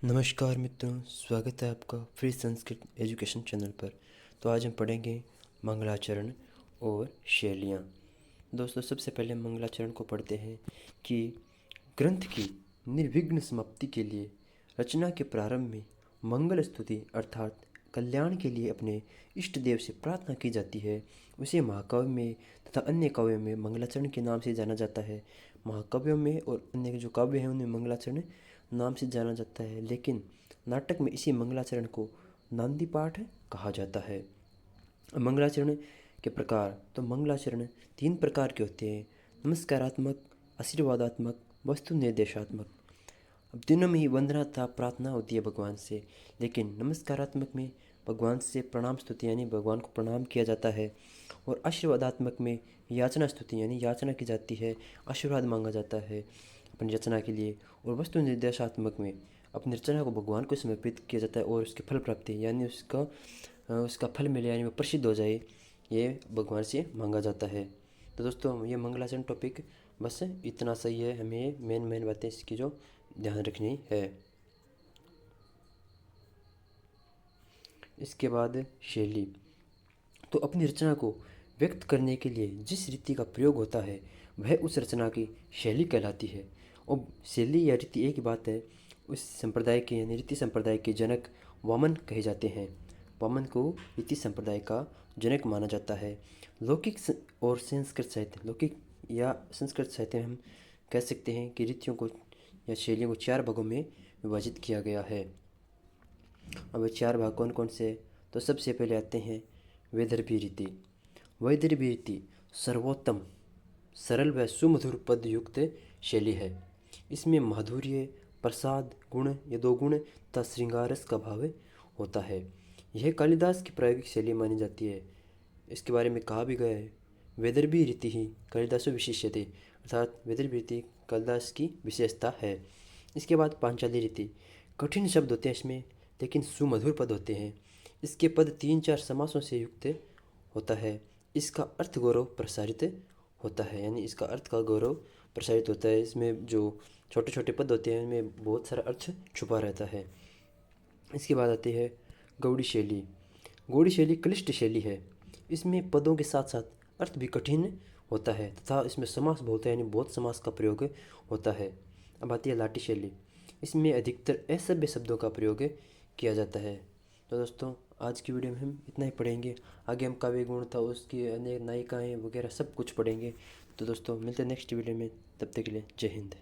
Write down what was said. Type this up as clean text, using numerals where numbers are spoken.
नमस्कार मित्रों, स्वागत है आपका फ्री संस्कृत एजुकेशन चैनल पर। तो आज हम पढ़ेंगे मंगलाचरण और शैलियाँ। दोस्तों, सबसे पहले मंगलाचरण को पढ़ते हैं कि ग्रंथ की निर्विघ्न समाप्ति के लिए रचना के प्रारंभ में मंगल स्तुति अर्थात कल्याण के लिए अपने इष्ट देव से प्रार्थना की जाती है। उसे महाकाव्य में तथा अन्य काव्यों में मंगलाचरण के नाम से जाना जाता है। महाकाव्यों में और अन्य जो काव्य हैं उनमें मंगलाचरण नाम से जाना जाता है, लेकिन नाटक में इसी मंगलाचरण को नांदी पाठ कहा जाता है। मंगलाचरण के प्रकार, तो मंगलाचरण 3 प्रकार के होते हैं: नमस्कारात्मक, आशीर्वादात्मक, वस्तु निर्देशात्मक। अब तीनों में ही वंदना तथा प्रार्थना होती है भगवान से, लेकिन नमस्कारात्मक में भगवान से प्रणाम स्तुति यानी भगवान को प्रणाम किया जाता है, और आशीर्वादात्मक में याचना स्तुति यानी याचना की जाती है, आशीर्वाद मांगा जाता है अपनी रचना के लिए। और वस्तु निर्देशात्मक में अपनी रचना को भगवान को समर्पित किया जाता है और उसकी फल प्राप्ति यानी उसका फल मिले यानी वो प्रसिद्ध हो जाए, ये भगवान से मांगा जाता है। तो दोस्तों, ये मंगलाचरण टॉपिक बस इतना सही है, हमें ये मेन बातें इसकी जो ध्यान रखनी है। इसके बाद शैली, तो अपनी रचना को व्यक्त करने के लिए जिस रीति का प्रयोग होता है वह उस रचना की शैली कहलाती है। और शैली या रीति एक ही बात है। उस संप्रदाय के यानी रीति संप्रदाय के जनक वामन कहे जाते हैं। वामन को रीति संप्रदाय का जनक माना जाता है। और संस्कृत साहित्य, लौकिक या संस्कृत साहित्य में हम कह सकते हैं कि रीतियों को या शैलियों को 4 भागों में विभाजित किया गया है। अब ये 4 भाग कौन कौन से? तो सबसे पहले आते हैं वैदर्भी रीति। वैदर्भी रीति सर्वोत्तम, सरल व सुमधुर पद युक्त शैली है। इसमें माधुर्य, प्रसाद, गुण या 2 गुण तथा श्रृंगारस का भाव होता है। यह कालिदास की प्रायोगिक शैली मानी जाती है। इसके बारे में कहा भी गया है, वैदर्भी रीति ही कालिदासो विशिष्यते, अर्थात वैदर्भी रीति कालिदास की विशेषता है। इसके बाद पांचाली रीति, कठिन शब्द होते हैं इसमें, लेकिन सुमधुर पद होते हैं। इसके पद 3-4 समासों से युक्त होता है। इसका अर्थ गौरव प्रसारित होता है, यानी इसका अर्थ का गौरव प्रसारित होता है। इसमें जो छोटे छोटे पद होते हैं इनमें बहुत सारा अर्थ छुपा रहता है। इसके बाद आती है गौड़ी शैली। गौड़ी शैली क्लिष्ट शैली है। इसमें पदों के साथ साथ अर्थ भी कठिन होता है तथा इसमें समास बहुत है, यानी बहुत समास का प्रयोग होता है। अब आती है लाटी शैली। इसमें अधिकतर असभ्य शब्दों का प्रयोग किया जाता है। तो दोस्तों, आज की वीडियो में हम इतना ही पढ़ेंगे। आगे हम काव्य गुण था उसकी अनेक नायिकाएँ वगैरह सब कुछ पढ़ेंगे। तो दोस्तों, मिलते हैं नेक्स्ट वीडियो में, तब तक के लिए जय हिंद।